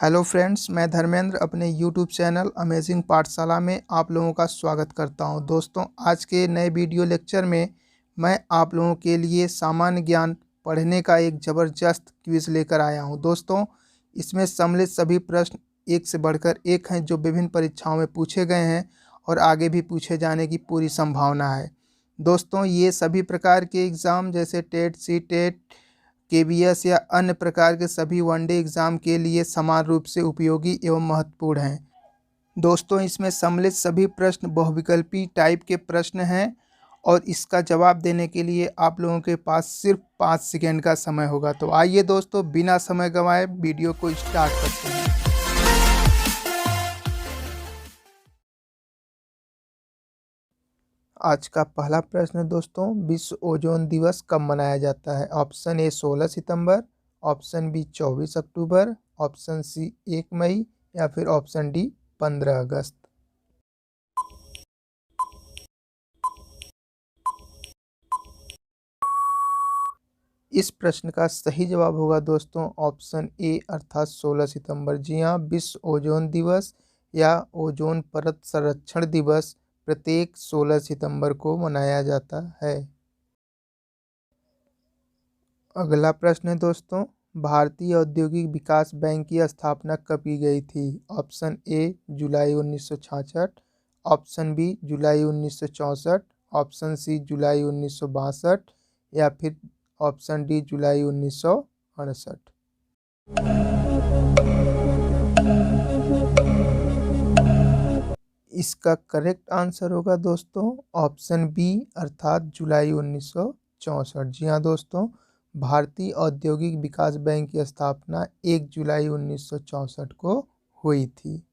Hello friends, मैं धर्मेंद्र अपने YouTube channel amazing पाठशाला में आप लोगों का स्वागत करता हूं। दोस्तों, आज के नए वीडियो लेक्चर में मैं आप लोगों के लिए सामान्य ज्ञान पढ़ने का एक ज़बरदस्त क्विज़ लेकर आया हूं। दोस्तों, इसमें सम्मिलित सभी प्रश्न एक से बढ़कर एक हैं जो विभिन्न परीक्षाओं में पूछे गए हैं और आगे भी पूछे जाने की पूरी संभावना है। दोस्तों, ये सभी प्रकार के एग्ज़ाम जैसे टेट, सी टेट, केबीएस या अन्य प्रकार के सभी वनडे एग्ज़ाम के लिए समान रूप से उपयोगी एवं महत्वपूर्ण हैं। दोस्तों, इसमें सम्मिलित सभी प्रश्न बहुविकल्पी टाइप के प्रश्न हैं और इसका जवाब देने के लिए आप लोगों के पास सिर्फ 5 सेकेंड का समय होगा। तो आइए दोस्तों, बिना समय गंवाए वीडियो को स्टार्ट करते हैं। आज का पहला प्रश्न है दोस्तों, विश्व ओजोन दिवस कब मनाया जाता है? ऑप्शन ए 16 सितंबर, ऑप्शन बी 24 अक्टूबर, ऑप्शन सी 1 मई या फिर ऑप्शन डी 15 अगस्त। इस प्रश्न का सही जवाब होगा दोस्तों ऑप्शन ए अर्थात 16 सितंबर। जी हाँ, विश्व ओजोन दिवस या ओजोन परत संरक्षण दिवस प्रत्येक 16 सितंबर को मनाया जाता है। अगला प्रश्न है दोस्तों, भारतीय औद्योगिक विकास बैंक की स्थापना कब की गई थी? ऑप्शन ए जुलाई 1966, ऑप्शन बी जुलाई 1964, ऑप्शन सी जुलाई 1962 या फिर ऑप्शन डी जुलाई 1968। इसका करेक्ट आंसर होगा दोस्तों ऑप्शन बी अर्थात जुलाई 1964। जी हाँ दोस्तों, भारतीय औद्योगिक विकास बैंक की स्थापना 1 जुलाई 1964 को हुई थी।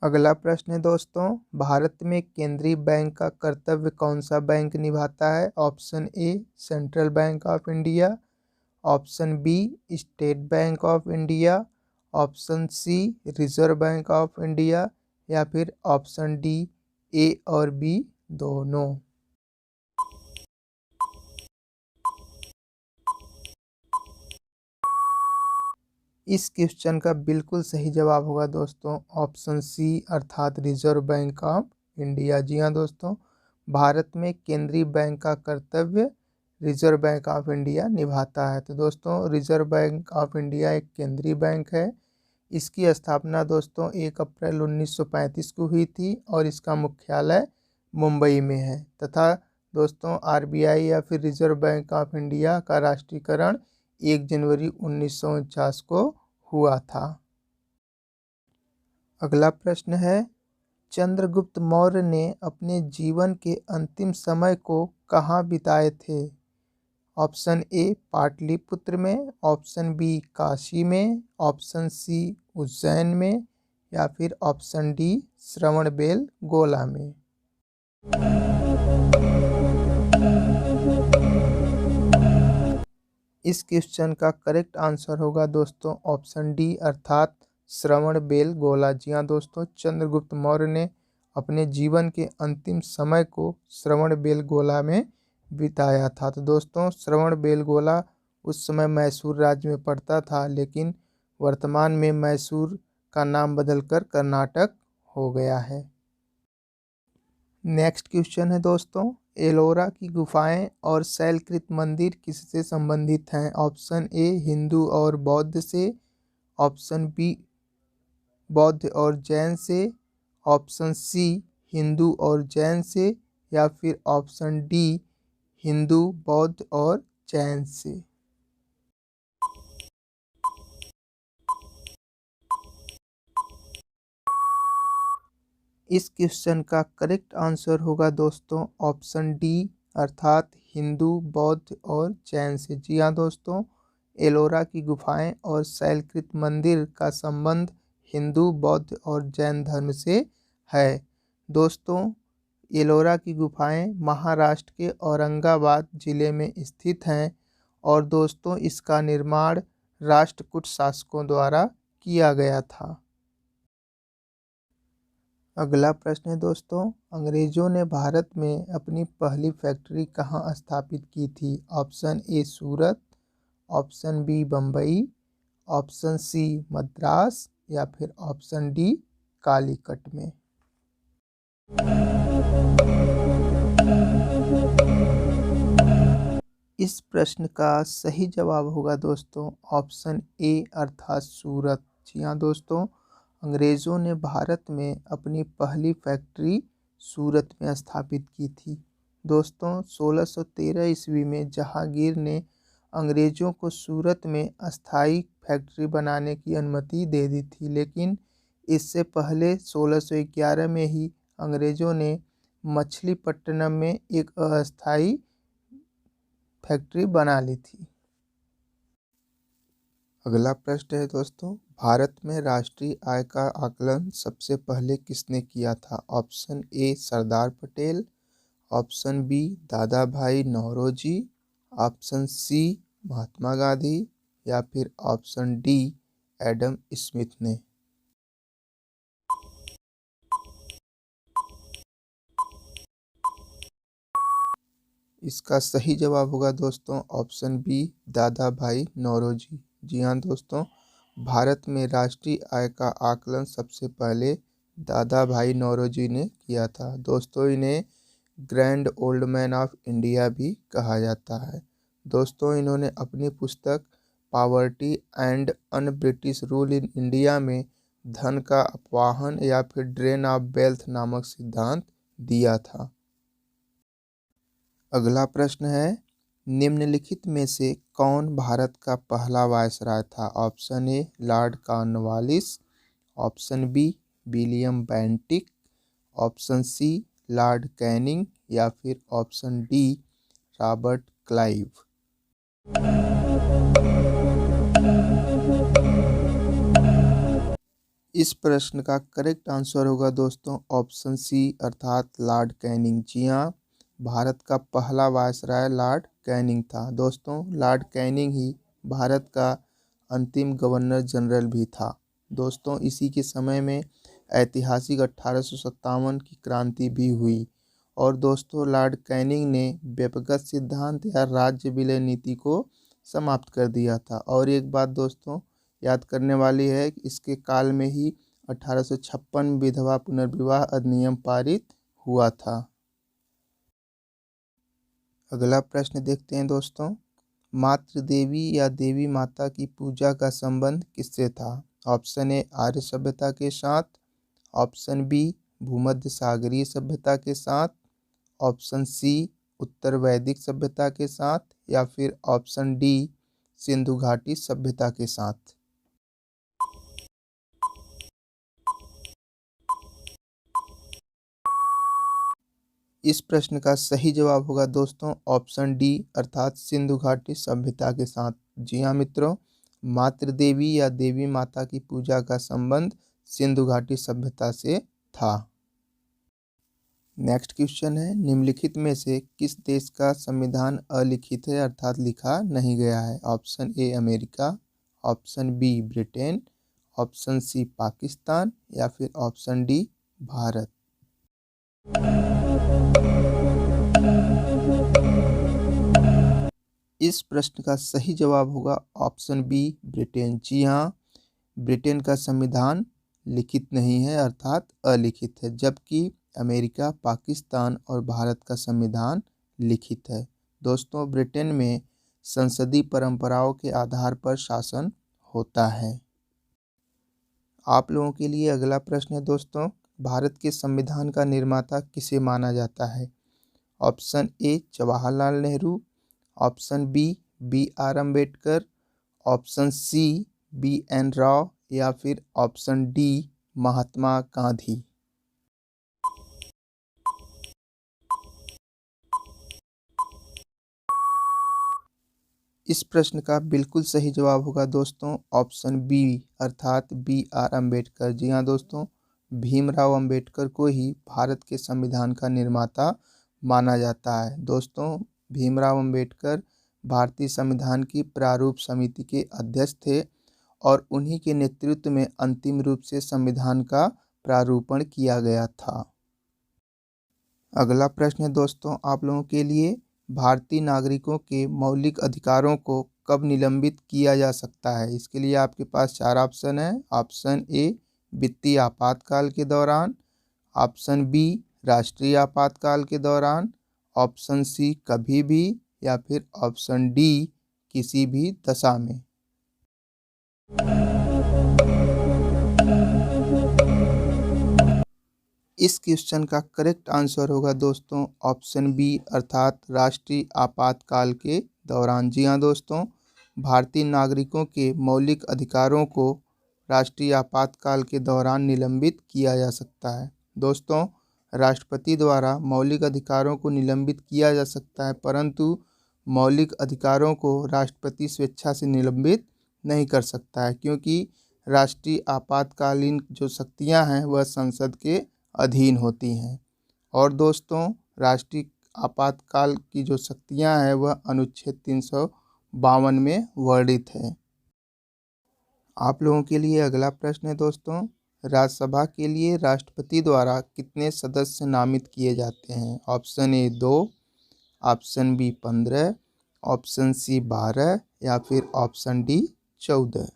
अगला प्रश्न है दोस्तों, भारत में केंद्रीय बैंक का कर्तव्य कौन सा बैंक निभाता है? Option A central bank of India, option B state bank of India, option C reserve bank of India या फिर ऑप्शन डी ए और बी दोनों। इस क्वेश्चन का बिल्कुल सही जवाब होगा दोस्तों ऑप्शन सी अर्थात रिजर्व बैंक ऑफ इंडिया। जी हाँ दोस्तों, भारत में केंद्रीय बैंक का कर्तव्य रिजर्व बैंक ऑफ इंडिया निभाता है। तो दोस्तों, रिजर्व बैंक ऑफ इंडिया एक केंद्रीय बैंक है। इसकी स्थापना दोस्तों 1 अप्रैल 1935 को हुई थी और इसका मुख्यालय मुंबई में है तथा दोस्तों आरबीआई या फिर रिजर्व बैंक ऑफ इंडिया का राष्ट्रीयकरण 1 जनवरी 1949 को हुआ था। अगला प्रश्न है, चंद्रगुप्त मौर्य ने अपने जीवन के अंतिम समय को कहाँ बिताए थे? ऑप्शन ए पाटलिपुत्र में, ऑप्शन बी काशी में, ऑप्शन सी उज्जैन में या फिर ऑप्शन डी श्रवणबेल गोला में। इस क्वेश्चन का करेक्ट आंसर होगा दोस्तों ऑप्शन डी अर्थात श्रवणबेल गोला। जी हाँ दोस्तों, चंद्रगुप्त मौर्य ने अपने जीवन के अंतिम समय को श्रवणबेल गोला में बिताया था। तो दोस्तों, श्रवणबेल गोला उस समय मैसूर राज्य में पड़ता था, लेकिन वर्तमान में मैसूर का नाम बदलकर कर्नाटक हो गया है। नेक्स्ट क्वेश्चन है दोस्तों, एलोरा की गुफाएं और शैलकृत मंदिर किससे संबंधित हैं? ऑप्शन ए हिंदू और बौद्ध से, ऑप्शन बी बौद्ध और जैन से, ऑप्शन सी हिंदू और जैन से या फिर ऑप्शन डी हिंदू बौद्ध और जैन से। इस क्वेश्चन का करेक्ट आंसर होगा दोस्तों ऑप्शन डी अर्थात हिंदू बौद्ध और जैन से। जी हाँ दोस्तों, एलोरा की गुफाएं और शैलकृत मंदिर का संबंध हिंदू बौद्ध और जैन धर्म से है। दोस्तों, एलोरा की गुफाएं महाराष्ट्र के औरंगाबाद जिले में स्थित हैं और दोस्तों इसका निर्माण राष्ट्रकूट शासकों द्वारा किया गया था। अगला प्रश्न है दोस्तों, अंग्रेजों ने भारत में अपनी पहली फैक्ट्री कहाँ स्थापित की थी? Option A Surat, option B Bombay, option C Madras या फिर ऑप्शन डी कालीकट में। इस प्रश्न का सही जवाब होगा दोस्तों ऑप्शन ए अर्थात सूरत। जी हाँ दोस्तों, अंग्रेज़ों ने भारत में अपनी पहली फैक्ट्री सूरत में स्थापित की थी। दोस्तों 1613 ईस्वी में जहांगीर ने अंग्रेज़ों को सूरत में अस्थायी फैक्ट्री बनाने की अनुमति दे दी थी, लेकिन इससे पहले 1611 में ही अंग्रेज़ों ने मछलीपट्टनम में एक अस्थायी फैक्ट्री बना ली थी। अगला प्रश्न है दोस्तों, भारत में राष्ट्रीय आय का आकलन सबसे पहले किसने किया था? Option A Sardar Patel, option B Dadabhai Naoroji, option C Mahatma Gandhi या फिर ऑप्शन डी एडम स्मिथ ने। इसका सही जवाब होगा दोस्तों option B Dadabhai Naoroji. जी हाँ दोस्तों, भारत में राष्ट्रीय आय का आकलन सबसे पहले दादा भाई नौरोजी ने किया था। दोस्तों इन्हें grand old man of India भी कहा जाता है। दोस्तों इन्होंने अपनी पुस्तक poverty and un British rule in India में धन का अपवाहन या फिर ड्रेन ऑफ वेल्थ नामक सिद्धांत दिया था। अगला प्रश्न है, निम्नलिखित में से कौन भारत का पहला वायसराय था? Option A lord Cornwallis, option B William Bentinck, option C lord Canning या फिर ऑप्शन डी रॉबर्ट क्लाइव। इस प्रश्न का करेक्ट आंसर होगा दोस्तों ऑप्शन सी अर्थात लॉर्ड कैनिंग। जी हाँ, भारत का पहला वायसराय लॉर्ड कैनिंग था। दोस्तों लॉर्ड कैनिंग ही भारत का अंतिम गवर्नर जनरल भी था। दोस्तों इसी के समय में ऐतिहासिक 1857 की क्रांति भी हुई और दोस्तों लॉर्ड कैनिंग ने व्यक्तिगत सिद्धांत या राज्य विलय नीति को समाप्त कर दिया था। और एक बात दोस्तों याद करने वाली है कि इसके काल में ही 1856 विधवा पुनर्विवाह अधिनियम पारित हुआ था। अगला प्रश्न देखते हैं दोस्तों, मातृ देवी या देवी माता की पूजा का संबंध किससे था? ऑप्शन ए आर्य सभ्यता के साथ, ऑप्शन बी भूमध्य सागरीय सभ्यता के साथ, ऑप्शन सी उत्तर वैदिक सभ्यता के साथ या फिर ऑप्शन डी सिंधु घाटी सभ्यता के साथ। इस प्रश्न का सही जवाब होगा दोस्तों ऑप्शन डी अर्थात सिंधु घाटी सभ्यता के साथ। जी हाँ मित्रों, मातृ देवी या देवी माता की पूजा का संबंध सिंधु घाटी सभ्यता से था। नेक्स्ट क्वेश्चन है, निम्नलिखित में से किस देश का संविधान अलिखित है अर्थात लिखा नहीं गया है? Option A America, option B Britain, option C Pakistan या फिर ऑप्शन डी भारत। इस प्रश्न का सही जवाब होगा ऑप्शन बी ब्रिटेन। जी हाँ, ब्रिटेन का संविधान लिखित नहीं है अर्थात अलिखित है, जबकि अमेरिका, पाकिस्तान और भारत का संविधान लिखित है। दोस्तों ब्रिटेन में संसदीय परंपराओं के आधार पर शासन होता है। आप लोगों के लिए अगला प्रश्न है दोस्तों, भारत के संविधान का निर्माता किसे माना जाता है? Option A Jawaharlal Nehru, option B R Ambedkar, option C BN Rau या फिर ऑप्शन डी महात्मा गांधी। इस प्रश्न का बिल्कुल सही जवाब होगा दोस्तों ऑप्शन बी अर्थात BR अम्बेडकर। जी हाँ दोस्तों, भीमराव अम्बेडकर को ही भारत के संविधान का निर्माता माना जाता है। दोस्तों भीमराव अम्बेडकर भारतीय संविधान की प्रारूप समिति के अध्यक्ष थे और उन्हीं के नेतृत्व में अंतिम रूप से संविधान का प्रारूपण किया गया था। अगला प्रश्न है दोस्तों आप लोगों के लिए, भारतीय नागरिकों के मौलिक अधिकारों को कब निलंबित किया जा सकता है? इसके लिए आपके पास 4 ऑप्शन है। ऑप्शन ए वित्तीय आपातकाल के दौरान, ऑप्शन बी राष्ट्रीय आपातकाल के दौरान, ऑप्शन सी कभी भी, या फिर ऑप्शन डी किसी भी दशा में। इस क्वेश्चन का करेक्ट आंसर होगा दोस्तों ऑप्शन बी अर्थात राष्ट्रीय आपातकाल के दौरान। जी हाँ दोस्तों, भारतीय नागरिकों के मौलिक अधिकारों को राष्ट्रीय आपातकाल के दौरान निलंबित किया जा सकता है। दोस्तों, राष्ट्रपति द्वारा मौलिक अधिकारों को निलंबित किया जा सकता है, परंतु मौलिक अधिकारों को राष्ट्रपति स्वेच्छा से निलंबित नहीं कर सकता है, क्योंकि राष्ट्रीय आपातकालीन जो शक्तियां हैं वह संसद के अधीन होती हैं। और दोस्तों, राष्ट्रीय आपातकाल की जो शक्तियां हैं वह अनुच्छेद 352 में वर्णित है। आप लोगों के लिए अगला प्रश्न है दोस्तों, राज्यसभा के लिए राष्ट्रपति द्वारा कितने सदस्य नामित किए जाते हैं? Option A 2, option B 15, option C 12, या फिर ऑप्शन डी 14।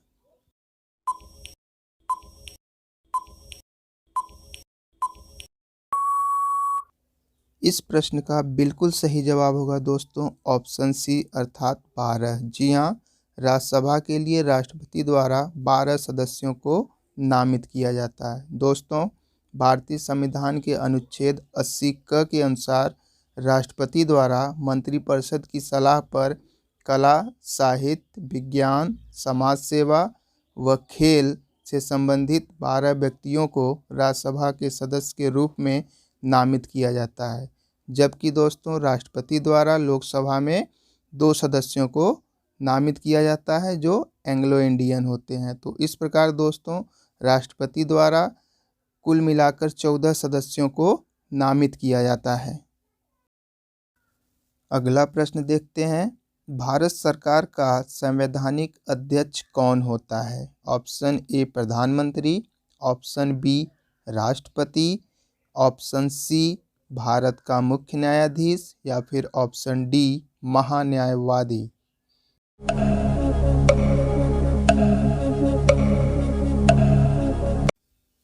इस प्रश्न का बिल्कुल सही जवाब होगा दोस्तों ऑप्शन सी अर्थात 12। जी हाँ, राज्यसभा के लिए राष्ट्रपति द्वारा 12 सदस्यों को नामित किया जाता है। दोस्तों, भारतीय संविधान के अनुच्छेद 80 क के अनुसार राष्ट्रपति द्वारा मंत्रिपरिषद की सलाह पर कला, साहित्य, विज्ञान, समाज सेवा व खेल से संबंधित 12 व्यक्तियों को राज्यसभा के सदस्य के रूप में नामित किया जाता है, जबकि दोस्तों राष्ट्रपति द्वारा लोकसभा में 2 सदस्यों को नामित किया जाता है जो एंग्लो इंडियन होते हैं। तो इस प्रकार दोस्तों राष्ट्रपति द्वारा कुल मिलाकर 14 सदस्यों को नामित किया जाता है। अगला प्रश्न देखते हैं, भारत सरकार का संवैधानिक अध्यक्ष कौन होता है? ऑप्शन ए प्रधानमंत्री, ऑप्शन बी राष्ट्रपति, ऑप्शन सी भारत का मुख्य न्यायाधीश, या फिर ऑप्शन डी महान्यायवादी।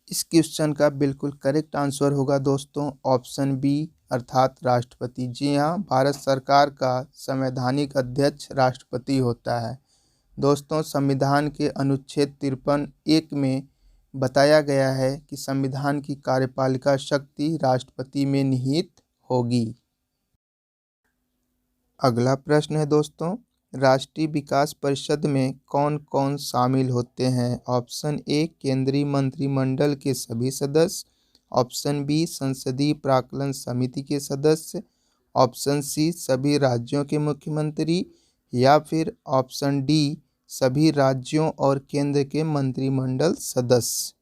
इस क्वेश्चन का बिल्कुल करेक्ट आंसर होगा दोस्तों ऑप्शन बी अर्थात राष्ट्रपति। जी हाँ, भारत सरकार का संवैधानिक अध्यक्ष राष्ट्रपति होता है। दोस्तों, संविधान के अनुच्छेद 53(1) में बताया गया है कि संविधान की कार्यपालिका शक्ति राष्ट्रपति में निहित होगी। अगला प्रश्न है दोस्तों, राष्ट्रीय विकास परिषद में कौन कौन शामिल होते हैं? ऑप्शन ए केंद्रीय मंत्रिमंडल के सभी सदस्य, ऑप्शन बी संसदीय प्राक्कलन समिति के सदस्य, ऑप्शन सी सभी राज्यों के मुख्यमंत्री, या फिर ऑप्शन डी सभी राज्यों और केंद्र के मंत्रिमंडल सदस्य।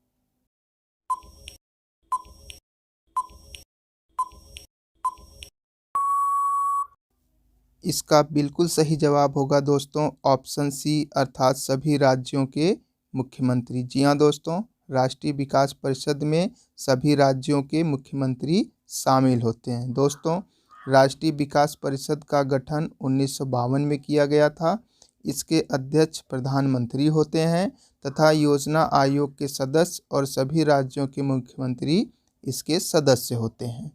इसका बिल्कुल सही जवाब होगा दोस्तों ऑप्शन सी अर्थात सभी राज्यों के मुख्यमंत्री। जी हाँ दोस्तों, राष्ट्रीय विकास परिषद में सभी राज्यों के मुख्यमंत्री शामिल होते हैं। दोस्तों, राष्ट्रीय विकास परिषद का गठन 1952 में किया गया था। इसके अध्यक्ष प्रधानमंत्री होते हैं तथा योजना आयोग के सदस्य और सभी राज्यों के मुख्यमंत्री इसके सदस्य होते हैं।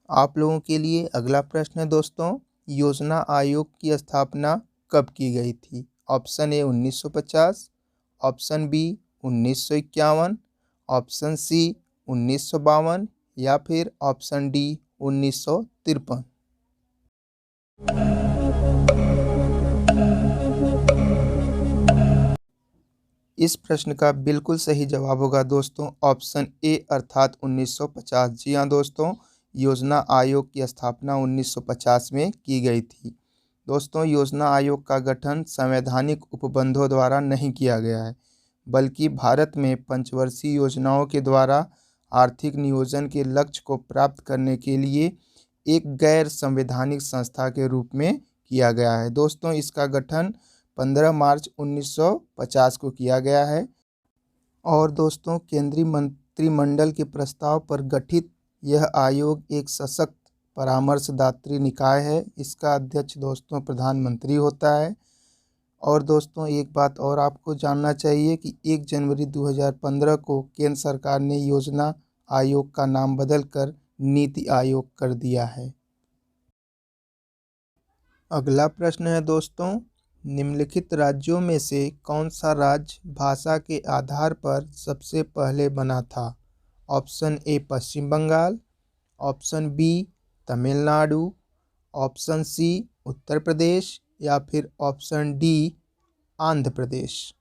आप लोगों के लिए अगला प्रश्न है दोस्तों, योजना आयोग की स्थापना कब की गई थी? Option A 1950, option B 1951, option C 1952, या फिर ऑप्शन डी 1953। इस प्रश्न का बिल्कुल सही जवाब होगा दोस्तों ऑप्शन ए अर्थात 1950। जी हाँ दोस्तों, योजना आयोग की स्थापना 1950 में की गई थी। दोस्तों, योजना आयोग का गठन संवैधानिक उपबंधों द्वारा नहीं किया गया है, बल्कि भारत में पंचवर्षीय योजनाओं के द्वारा आर्थिक नियोजन के लक्ष्य को प्राप्त करने के लिए एक गैर संवैधानिक संस्था के रूप में किया गया है। दोस्तों, इसका गठन 15 मार्च 1950 को किया गया है और दोस्तों केंद्रीय मंत्रिमंडल के प्रस्ताव पर गठित यह आयोग एक सशक्त परामर्शदात्री निकाय है। इसका अध्यक्ष दोस्तों प्रधानमंत्री होता है। और दोस्तों एक बात और आपको जानना चाहिए कि 1 जनवरी 2015 को केंद्र सरकार ने योजना आयोग का नाम बदलकर नीति आयोग कर दिया है। अगला प्रश्न है दोस्तों, निम्नलिखित राज्यों में से कौन सा राज्य भाषा के आधार पर सबसे पहले बना था? Option A Paschim Bengal, option B Tamil Nadu, option C Uttar Pradesh या फिर ऑप्शन डी आंध्र प्रदेश।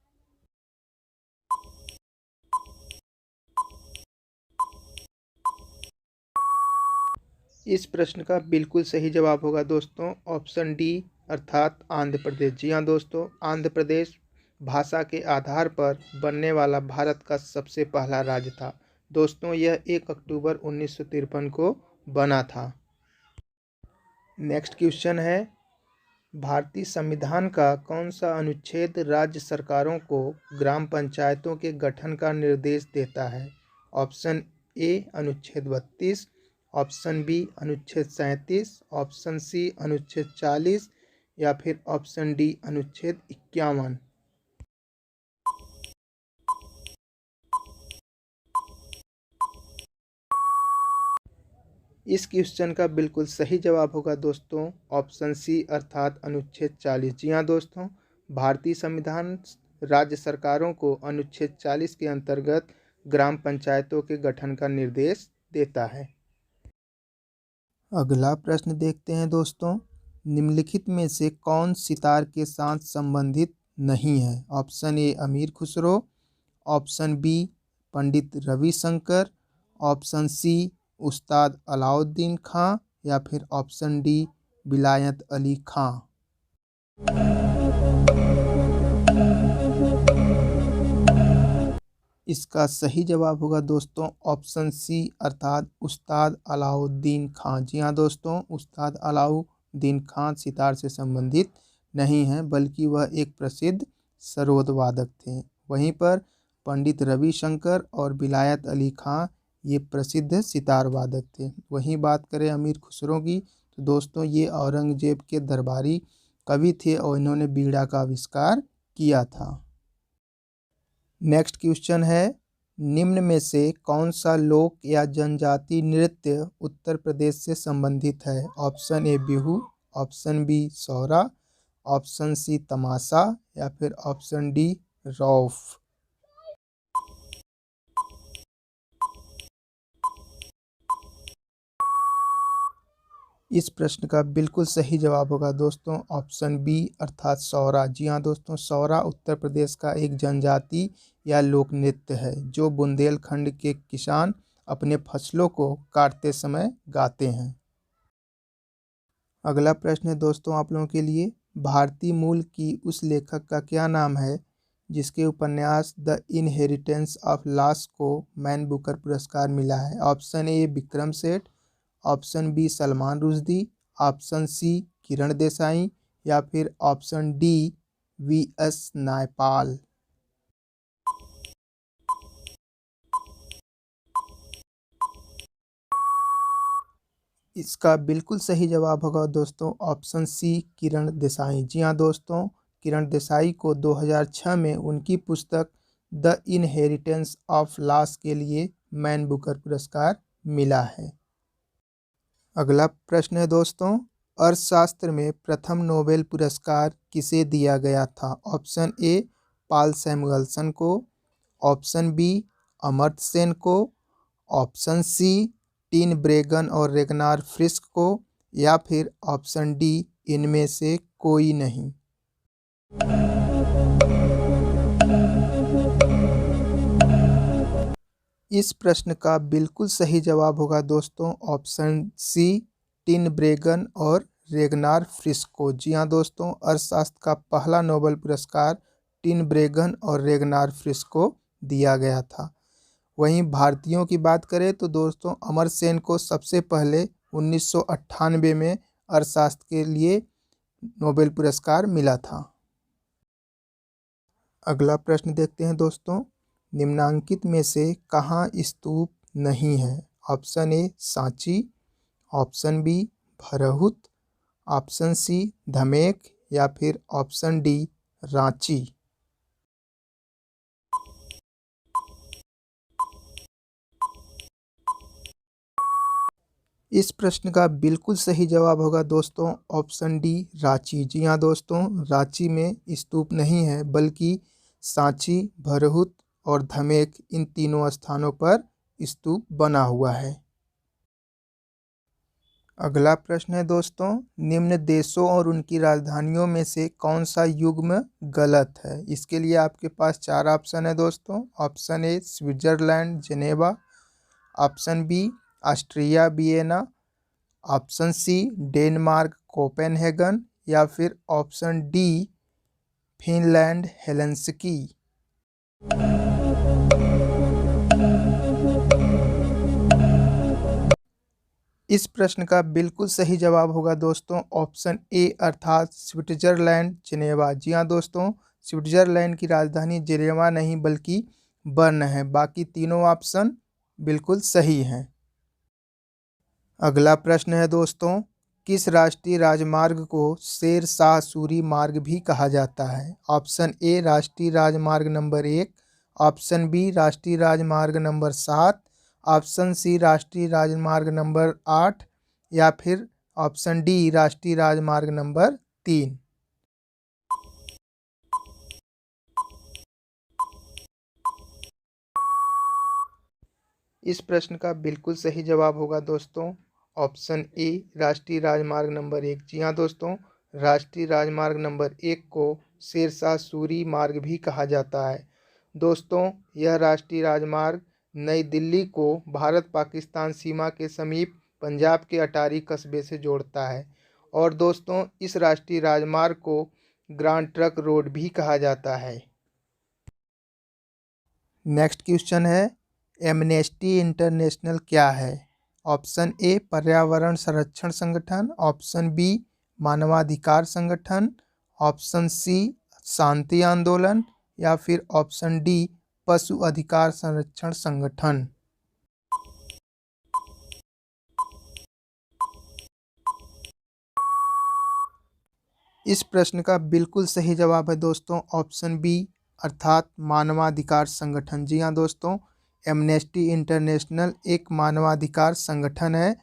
इस प्रश्न का बिल्कुल सही जवाब होगा दोस्तों ऑप्शन डी अर्थात आंध्र प्रदेश। जी हाँ दोस्तों, आंध्र प्रदेश भाषा के आधार पर बनने वाला भारत का सबसे पहला राज्य था। दोस्तों यह 1 अक्टूबर 1953 को बना था। नेक्स्ट क्वेश्चन है, भारतीय संविधान का कौन सा अनुच्छेद राज्य सरकारों को ग्राम पंचायतों के गठन का निर्देश देता है? ऑप्शन ए अनुच्छेद 32, ऑप्शन बी अनुच्छेद 37, ऑप्शन सी अनुच्छेद 40 या फिर ऑप्शन डी अनुच्छेद 51। इस क्वेश्चन का बिल्कुल सही जवाब होगा दोस्तों ऑप्शन सी अर्थात अनुच्छेद 40। जी हाँ दोस्तों, भारतीय संविधान राज्य सरकारों को अनुच्छेद 40 के अंतर्गत ग्राम पंचायतों के गठन का निर्देश देता है। अगला प्रश्न देखते हैं दोस्तों, निम्नलिखित में से कौन सितार के साथ संबंधित नहीं है? ऑप्शन ए अमीर Khusro, option B Pandit Ravishankar, option C उस्ताद अलाउद्दीन खां या फिर ऑप्शन डी विलायत अली खां। इसका सही जवाब होगा दोस्तों ऑप्शन सी अर्थात उस्ताद अलाउद्दीन खां। जी हाँ दोस्तों, उस्ताद अलाउद्दीन खां सितार से संबंधित नहीं हैं, बल्कि वह एक प्रसिद्ध सरोद वादक थे। वहीं पर पंडित रविशंकर और विलायत अली खां ये प्रसिद्ध सितार वादक थे। वहीं बात करें अमीर खुसरो की, तो दोस्तों ये औरंगजेब के दरबारी कवि थे और इन्होंने बीड़ा का आविष्कार किया था। नेक्स्ट क्वेश्चन है, निम्न में से कौन सा लोक या जनजाति नृत्य उत्तर प्रदेश से संबंधित है? Option A Bihu, option B Saura, option C Tamasha या फिर ऑप्शन डी रौफ। इस प्रश्न का बिल्कुल सही जवाब होगा दोस्तों ऑप्शन बी अर्थात सौरा। जी हाँ दोस्तों, सौरा उत्तर प्रदेश का एक जनजाति या लोक नृत्य है जो बुंदेलखंड के किसान अपने फसलों को काटते समय गाते हैं। अगला प्रश्न है दोस्तों आप लोगों के लिए, भारतीय मूल की उस लेखक का क्या नाम है जिसके उपन्यास द इनहेरिटेंस ऑफ लॉस को मैन बुकर पुरस्कार मिला है? Option A Vikram Seth, option B Salman Rushdie, option C Kiran Desai या फिर ऑप्शन डी वी.एस. नायपाल। इसका बिल्कुल सही जवाब होगा दोस्तों ऑप्शन सी किरण देसाई। जी हाँ दोस्तों, किरण देसाई को 2006 में उनकी पुस्तक द इनहेरिटेंस ऑफ लॉस के लिए मैन बुकर पुरस्कार मिला है। अगला प्रश्न है दोस्तों, अर्थशास्त्र में प्रथम नोबेल पुरस्कार किसे दिया गया था? ऑप्शन ए पॉल सैमुअल्सन को, ऑप्शन बी अमर्त्य सेन को, ऑप्शन सी टिन ब्रेगन और रेगनार फ्रिस्क को या फिर ऑप्शन डी इनमें से कोई नहीं। इस प्रश्न का बिल्कुल सही जवाब होगा दोस्तों ऑप्शन सी टिन ब्रेगन और रेगनार फ्रिस्क को। जी हाँ दोस्तों, अर्थशास्त्र का पहला नोबेल पुरस्कार टिन ब्रेगन और रेगनार फ्रिस्क को दिया गया था। वहीं भारतीयों की बात करें तो दोस्तों अमर्त्य सेन को सबसे पहले 1998 में अर्थशास्त्र के लिए नोबेल पुरस्कार मिला था। अगला प्रश्न देखते हैं दोस्तों, निम्नांकित में से कहाँ स्तूप नहीं है? Option A Sanchi, option B Bharhut, option C Dhamek या फिर ऑप्शन डी रांची। इस प्रश्न का बिल्कुल सही जवाब होगा दोस्तों ऑप्शन डी रांची। जी हाँ दोस्तों, रांची में स्तूप नहीं है बल्कि सांची, भरहुत और धमेक इन तीनों स्थानों पर स्तूप बना हुआ है। अगला प्रश्न है दोस्तों, निम्न देशों और उनकी राजधानियों में से कौन सा युग्म गलत है। इसके लिए आपके पास 4 ऑप्शन है दोस्तों। Option A Switzerland Geneva, option B Austria Vienna, option C Denmark Copenhagen या फिर ऑप्शन डी फिनलैंड हेलेंसिकी। इस प्रश्न का बिल्कुल सही जवाब होगा दोस्तों ऑप्शन ए अर्थात स्विट्जरलैंड जेनेवा। जी हाँ दोस्तों, स्विट्जरलैंड की राजधानी जेनेवा नहीं बल्कि बर्न है। बाकी तीनों ऑप्शन बिल्कुल सही हैं। अगला प्रश्न है दोस्तों, किस राष्ट्रीय राजमार्ग को शेर शाह सूरी मार्ग भी कहा जाता है। ऑप्शन ए राष्ट्रीय राजमार्ग नंबर 1, ऑप्शन बी राष्ट्रीय राजमार्ग नंबर 7, ऑप्शन सी राष्ट्रीय राजमार्ग नंबर 8 या फिर ऑप्शन डी राष्ट्रीय राजमार्ग नंबर 3। इस प्रश्न का बिल्कुल सही जवाब होगा दोस्तों ऑप्शन ए राष्ट्रीय राजमार्ग नंबर 1। जी हाँ दोस्तों, राष्ट्रीय राजमार्ग नंबर 1 को शेरशाह सूरी मार्ग भी कहा जाता है। दोस्तों, यह राष्ट्रीय राजमार्ग नई दिल्ली को भारत पाकिस्तान सीमा के समीप पंजाब के अटारी कस्बे से जोड़ता है। और दोस्तों, इस राष्ट्रीय राजमार्ग को ग्रांड ट्रंक रोड भी कहा जाता है। नेक्स्ट क्वेश्चन है, एमनेस्टी इंटरनेशनल क्या है। ऑप्शन ए पर्यावरण संरक्षण संगठन, ऑप्शन बी मानवाधिकार संगठन, ऑप्शन सी शांति आंदोलन या फिर ऑप्शन डी पशु अधिकार संरक्षण संगठन। इस प्रश्न का बिल्कुल सही जवाब है दोस्तों ऑप्शन बी अर्थात मानवाधिकार संगठन। जी हाँ दोस्तों, एमनेस्टी इंटरनेशनल एक मानवाधिकार संगठन है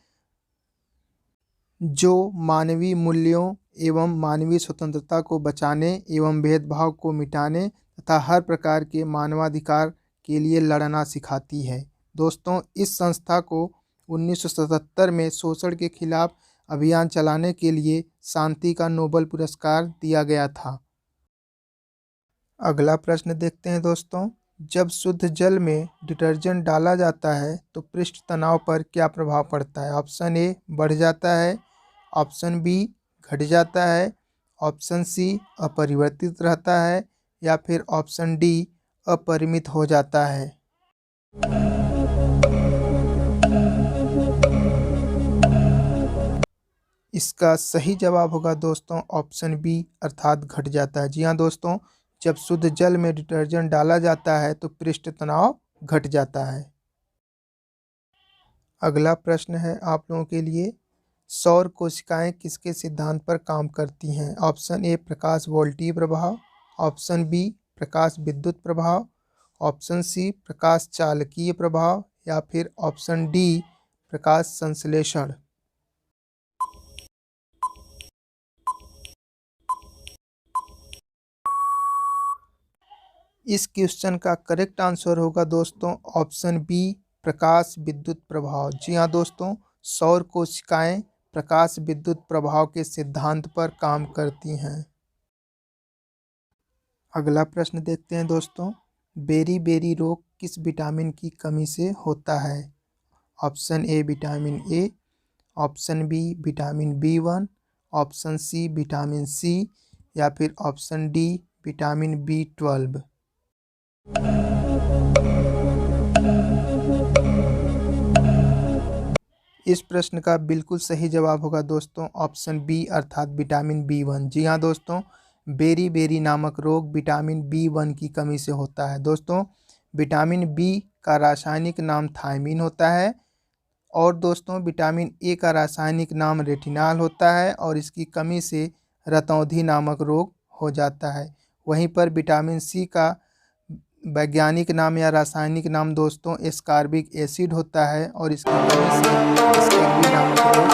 जो मानवीय मूल्यों एवं मानवीय स्वतंत्रता को बचाने एवं भेदभाव को मिटाने तथा हर प्रकार के मानवाधिकार के लिए लड़ना सिखाती है। दोस्तों, इस संस्था को 1977 में शोषण के खिलाफ अभियान चलाने के लिए शांति का नोबेल पुरस्कार दिया गया था। अगला प्रश्न देखते हैं दोस्तों, जब शुद्ध जल में डिटर्जेंट डाला जाता है तो पृष्ठ तनाव पर क्या प्रभाव पड़ता है। ऑप्शन ए बढ़ जाता है, ऑप्शन बी घट जाता है, ऑप्शन सी अपरिवर्तित रहता है या फिर ऑप्शन डी अपरिमित हो जाता है। इसका सही जवाब होगा दोस्तों ऑप्शन बी अर्थात घट जाता है। जी हाँ दोस्तों, जब शुद्ध जल में डिटर्जेंट डाला जाता है तो पृष्ठ तनाव घट जाता है। अगला प्रश्न है आप लोगों के लिए, सौर कोशिकाएं किसके सिद्धांत पर काम करती हैं। ऑप्शन ए प्रकाश वोल्टीय प्रभाव, ऑप्शन बी प्रकाश विद्युत प्रभाव, ऑप्शन सी प्रकाश चालकीय प्रभाव या फिर ऑप्शन डी प्रकाश संश्लेषण। इस क्वेश्चन का करेक्ट आंसर होगा दोस्तों ऑप्शन बी प्रकाश विद्युत प्रभाव। जी हाँ दोस्तों, सौर कोशिकाएं प्रकाश विद्युत प्रभाव के सिद्धांत पर काम करती हैं। अगला प्रश्न देखते हैं दोस्तों, बेरी रोग किस विटामिन की कमी से होता है। Option A vitamin A, option B vitamin B1, option C vitamin C या फिर ऑप्शन डी विटामिन B12। इस प्रश्न का बिल्कुल सही जवाब होगा दोस्तों ऑप्शन बी अर्थात विटामिन B1। जी हाँ दोस्तों, बेरी नामक रोग विटामिन B1 की कमी से होता है। दोस्तों, विटामिन बी का रासायनिक नाम थायमीन होता है और दोस्तों विटामिन ए का रासायनिक नाम रेटिनॉल होता है और इसकी कमी से रतौंधी नामक रोग हो जाता है। वहीं पर विटामिन सी का वैज्ञानिक नाम या रासायनिक नाम दोस्तों एस्कॉर्बिक एसिड होता है और इसकी कमी से स्कर्वी नामक रोग